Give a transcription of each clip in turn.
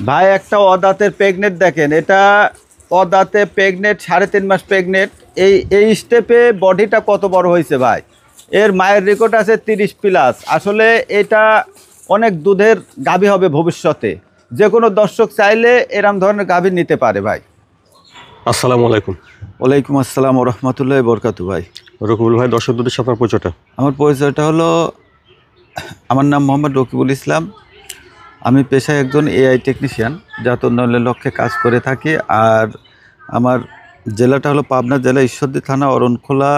ভাই একটা অদাঁতের প্রেগনেন্ট দেখেন, এটা অদাঁতে প্রেগনেন্ট, 3.5 মাস প্রেগনেন্ট। এই স্টেপে বডিটা কত বড় হয়েছে ভাই। এর মায়ের রেকর্ড আছে 30+। আসলে এটা অনেক দুধের গাভী হবে ভবিষ্যতে। যে কোনো দর্শক চাইলে এরম ধরনের গাভী নিতে পারে ভাই। আসসালামু আলাইকুম। ওয়ালাইকুম আসসালাম ওয়া রাহমাতুল্লাহি ওয়া বারাকাতুহু। ভাই রকিবুল ভাই, দর্শকদের সাথে আপনার পরিচয়টা? আমার পরিচয়টা হলো, আমার নাম মোহাম্মদ রকিবুল ইসলাম। আমি পেশায় একজন এআই টেকনিশিয়ান, জাত উন্নয়নের লক্ষ্যে কাজ করে থাকি। আর আমার জেলাটা হলো পাবনা জেলা, ঈশ্বরদী থানা, অরণখোলা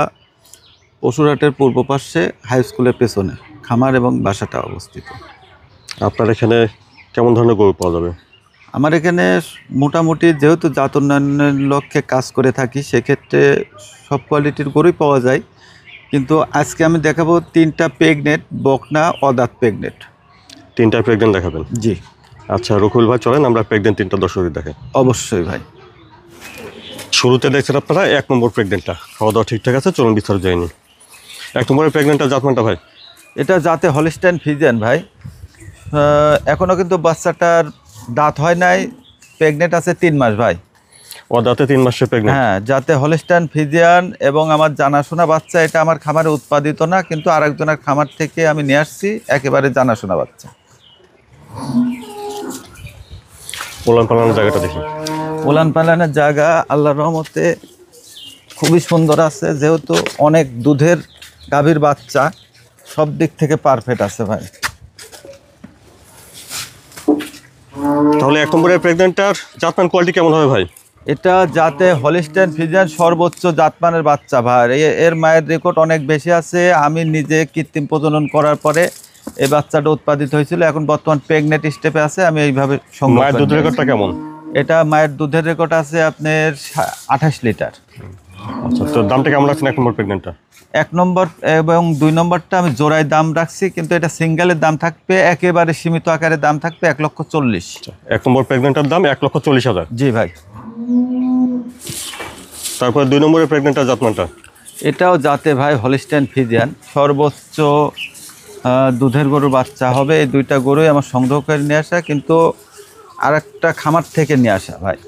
পশুরহাটের পূর্ব পাশে হাই স্কুলের পেছনে খামার এবং বাসাটা অবস্থিত। আপনার এখানে কেমন ধরনের গরু পাওয়া যাবে? আমার এখানে মোটামুটি যেহেতু জাত উন্নয়নের লক্ষ্যে কাজ করে থাকি, সেক্ষেত্রে সব কোয়ালিটির গরুই পাওয়া যায়। কিন্তু আজকে আমি দেখাবো 3টা প্রেগনেন্ট বকনা অদাঁত প্রেগনেন্ট। 3টা প্রেগনেন্ট দেখাবেন? জি। আচ্ছা রকিবুল ভাই, চলেন আমরা প্রেগনেন্ট 3টা দর্শকদের দেখেন। অবশ্যই ভাই। শুরুতে দেখছেন আপনারা 1 নম্বর প্রেগনেন্টটা। খাওয়া দাওয়া ঠিকঠাক আছে, চলুন বিস্তারিত যায়নি। 1 নম্বরের প্রেগনেন্টটা জাতমানটা ভাই? এটা যাতে হলস্টাইন ফ্রিজিয়ান ভাই। এখনও কিন্তু বাচ্চাটার দাঁত হয় নাই, প্রেগনেন্ট আছে 3 মাস ভাই। ও দাঁতে 3 মাসের প্রেগনেন্ট? হ্যাঁ, যাতে হলস্টাইন ফ্রিজিয়ান এবং আমার জানাশোনা বাচ্চা। এটা আমার খামারে উৎপাদিত না, কিন্তু আরেকজনের খামার থেকে আমি নিয়ে আসছি, একেবারে জানাশোনা বাচ্চা। ওলান পালানোর জায়গাটা দেখি। উলান পালানের জায়গা আল্লাহর রহমতে খুবই সুন্দর আছে, যেহেতু অনেক দুধের গাভীর বাচ্চা, সব দিক থেকে পারফেক্ট আছে ভাই। তাহলে 1 নম্বরের প্রেগনেন্টটার জাতমান কোয়ালিটি কেমন হবে ভাই? এটা যাতে হলিস্টাইন ফ্রিজিয়ান সর্বোচ্চ জাতমানের বাচ্চা ভাই। এর মায়ের রেকর্ড অনেক বেশি আছে। আমি নিজে কৃত্রিম প্রজনন করার পরে এই বাচ্চাটা উৎপাদিত হয়েছিল, এখন বর্তমান প্রেগনেন্ট স্টেপে আছে। আমি এইভাবে মায়ের দুধের রেকর্ডটা কেমন? এটা মায়ের দুধের রেকর্ড আছে আপনার 28 লিটার। আচ্ছা, তো দামটা কেমন রাখছেন 1 নম্বর প্রেগনেন্টটা? 1 নম্বর এবং 2 নম্বরটা আমি জোড়ায় দাম রাখছি, কিন্তু এটা সিঙ্গেলের দাম থাকবে একেবারে সীমিত আকারে, দাম থাকবে 1,40,000। 1 নম্বর প্রেগনেন্টের দাম 1,40,000। জি ভাই। তারপর 2 নম্বরের প্রেগনেন্টটা জাতমানটা? এটাও যাতে ভাই হলিস্টাইন ফ্রিজিয়ান, সর্বোচ্চ দুধের গরুর বাচ্চা হবে। এই 2টা গরুই আমার সংগ্রহ করে নিয়ে আসা, কিন্তু আরেকটা খামার থেকে নিয়ে আসা ভাই।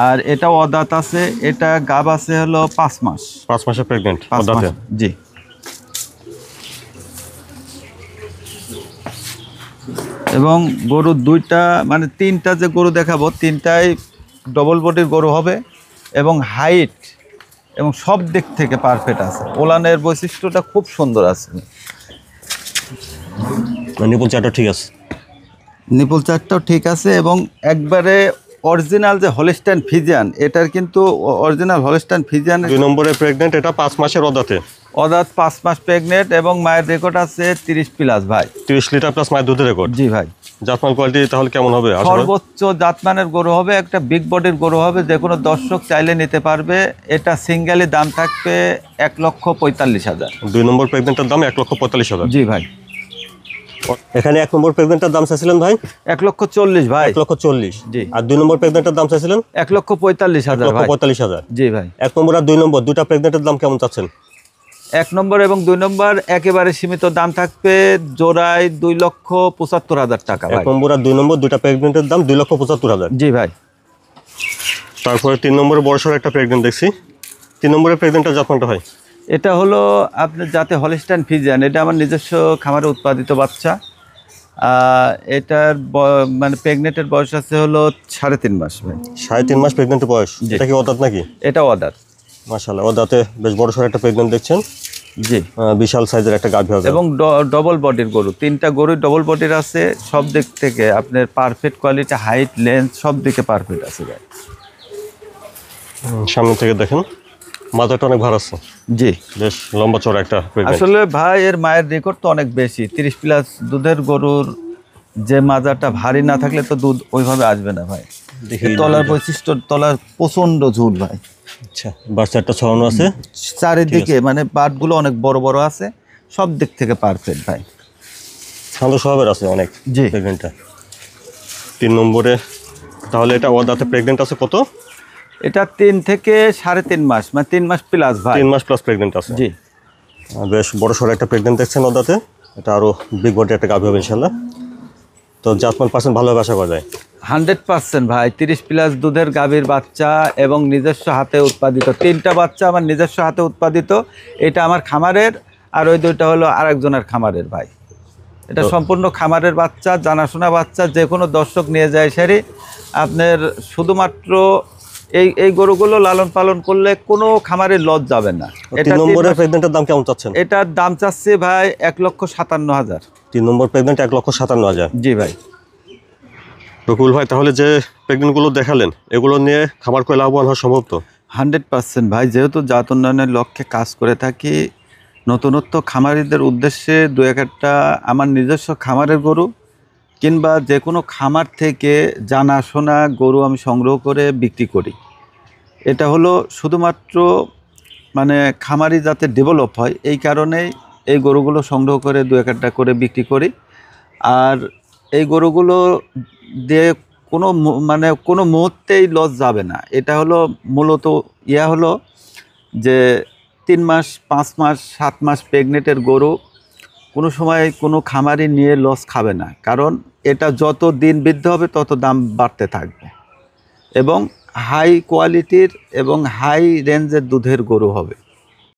আর এটাও অদাঁত আছে, এটা গাব আছে হলো 5 মাস। 5 মাসের প্রেগনেন্ট 5 মাস, দাঁতে? জি। এবং গরু 2টা, মানে 3টা যে গরু দেখাবো, 3টাই ডবল বডির গরু হবে এবং হাইট এবং সব দিক থেকে পারফেক্ট আছে। ওলানের বৈশিষ্ট্যটা খুব সুন্দর আছে। নিপুল চারটা ঠিক আছে? নিপুল চারটাও ঠিক আছে এবং একবারে অরিজিনাল যে হলিস্টাইন ফ্রিজিয়ান, এটার কিন্তু অরিজিনাল হলিস্টাইন ফ্রিজিয়ান। 2 নম্বরের প্রেগনেন্ট, এটা 5 মাসের অদাঁতে? অদাঁত 5 মাস প্রেগনেন্ট এবং মায়ের রেকর্ড আছে 30+ ভাই। 30 লিটার প্লাস মায়ের দুধের রেকর্ড? জি ভাই। জাতমান কোয়ালিটি তাহলে কেমন হবে? সর্বোচ্চ জাতমানের গরু হবে, একটা বিগ বডির গরু হবে, যে কোনো দর্শক চাইলে নিতে পারবে। এটা সিঙ্গেলি দাম থাকবে 1,45,000। 2 নম্বর প্রেগনেন্টের দাম 1,45,000? জি ভাই। এখানে 1 নম্বর প্রেগনেন্টের দাম চাইছিলেন ভাই 1,40,000 ভাই। 1,40,000? জি। আর 2 নম্বর প্রেগনেন্টের দাম চাইছিলেন 1,45,000 ভাই। 1,45,000? জি ভাই। 1 নম্বর আর 2 নম্বর 2টা প্রেগনেন্টের দাম কেমন চাচ্ছেন? 1 নম্বর এবং 2 নম্বর একেবারে সীমিত দাম থাকবে জোড়ায় 2,75,000 টাকা ভাই। 1 নম্বর আর 2 নম্বর 2টা প্রেগনেন্টের দাম 2,75,000? জি ভাই। তারপরে 3 নম্বরে বড়সড় একটা প্রেগনেন্ট দেখছি। 3 নম্বরের প্রেগনেন্টটা জাতমানটা ভাই? এটা হলো আপনার যাতে হলিস্টাইন ফ্রিজিয়ান, এটা আমার নিজস্ব খামারে উৎপাদিত বাচ্চা। এটার মানে প্রেগনেন্টের বয়স আছে হলো 3.5 মাস ভাই। 3.5 মাস প্রেগনেন্টের বয়স? এটা কি অদাঁত নাকি? এটা অদাঁত। মাশাআল্লাহ, অদাঁতে বেশ বড়সড় একটা প্রেগনেন্ট দেখছেন। জি। বিশাল সাইজের একটা গাভী হবে এবং ডবল বডির গরু, 3টা গরুই ডবল বডির আছে। সব দিক থেকে আপনার পারফেক্ট কোয়ালিটি, হাইট, লেন্থ সব দিকে পারফেক্ট আছে ভাই। সামনে থেকে দেখেন, মাথাটা অনেক ভার আছে। জি। বেশ লম্বা চড়া একটা প্রেগনেন্ট। আসলে ভাই এর মায়ের রেকর্ড তো অনেক বেশি, 30+ দুধের গরুর যে মাজাটা ভারী না থাকলে তো দুধ ওইভাবে আসবে না ভাই। তলার বৈশিষ্ট্য, তলার প্রচন্ড ঝুল ভাই। আচ্ছা, বাচ্চাটা ছড়ানো আছে চারিদিকে, মানে বাটগুলো অনেক বড় বড় আছে, সব দিক থেকে পারফেক্ট ভাই। শান্ত স্বভাবের আছে অনেক। জি। প্রেগনেন্টটা 3 নম্বরে, তাহলে এটা অদাঁতে প্রেগনেন্ট আছে কত? এটা 3 থেকে 3.5 মাস, মানে 3 মাস প্লাস ভাই। 3 মাস প্লাস প্রেগনেন্ট আছে? জি। বেশ বড়সড় একটা প্রেগনেন্ট দেখছেন অদাঁতে। এটা আরো বিগ বডি একটা গাভী হবে ইনশাল্লাহ। তো জাতমান পার্সেন্ট ভালোভাবে আশা করা যায়? 100% ভাই, 30+ দুধের গাভীর বাচ্চা এবং নিজস্ব হাতে উৎপাদিত 3টা বাচ্চা আমার নিজস্ব হাতে উৎপাদিত। এটা আমার খামারের, আর ওই 2টা হলো আরেকজনের খামারের ভাই। এটা সম্পূর্ণ খামারের বাচ্চা, জানাশোনা বাচ্চা, যে কোনো দর্শক নিয়ে যায় সারি। আপনার শুধুমাত্র এই গরুগুলো লালন পালন করলে কোনো খামারে লস যাবে না। 3 নম্বরের প্রেগনেন্টের দাম কেমন চাচ্ছেন? এটার দাম চাচ্ছি ভাই 1,57,000। 3 নম্বর প্রেগনেন্ট 1,57,000। জি ভাই। রকিবুল ভাই, তাহলে যে প্রেগনেন্টগুলো দেখালেন এগুলো নিয়ে খামার করে লাভবান হওয়া সম্ভব তো? 100% ভাই, যেহেতু জাত উন্নয়নের লক্ষ্যে কাজ করে থাকি, নতুনত্ব খামারিদের উদ্দেশ্যে 2-1টা আমার নিজস্ব খামারের গরু কিংবা যে কোনো খামার থেকে জানাশোনা গরু আমি সংগ্রহ করে বিক্রি করি। এটা হলো শুধুমাত্র মানে খামারি যাতে ডেভেলপ হয়, এই কারণেই এই গরুগুলো সংগ্রহ করে 2-1টা করে বিক্রি করি। আর এই গরুগুলো দিয়ে মানে কোনো মুহূর্তেই লস যাবে না। এটা হলো মূলত হলো যে 3 মাস, 5 মাস, 7 মাস প্রেগনেন্টের গরু কোনো সময় কোনো খামারি নিয়ে লস খাবে না, কারণ এটা যত দিন বৃদ্ধি হবে তত দাম বাড়তে থাকবে এবং হাই কোয়ালিটির এবং হাই রেঞ্জের দুধের গরু হবে।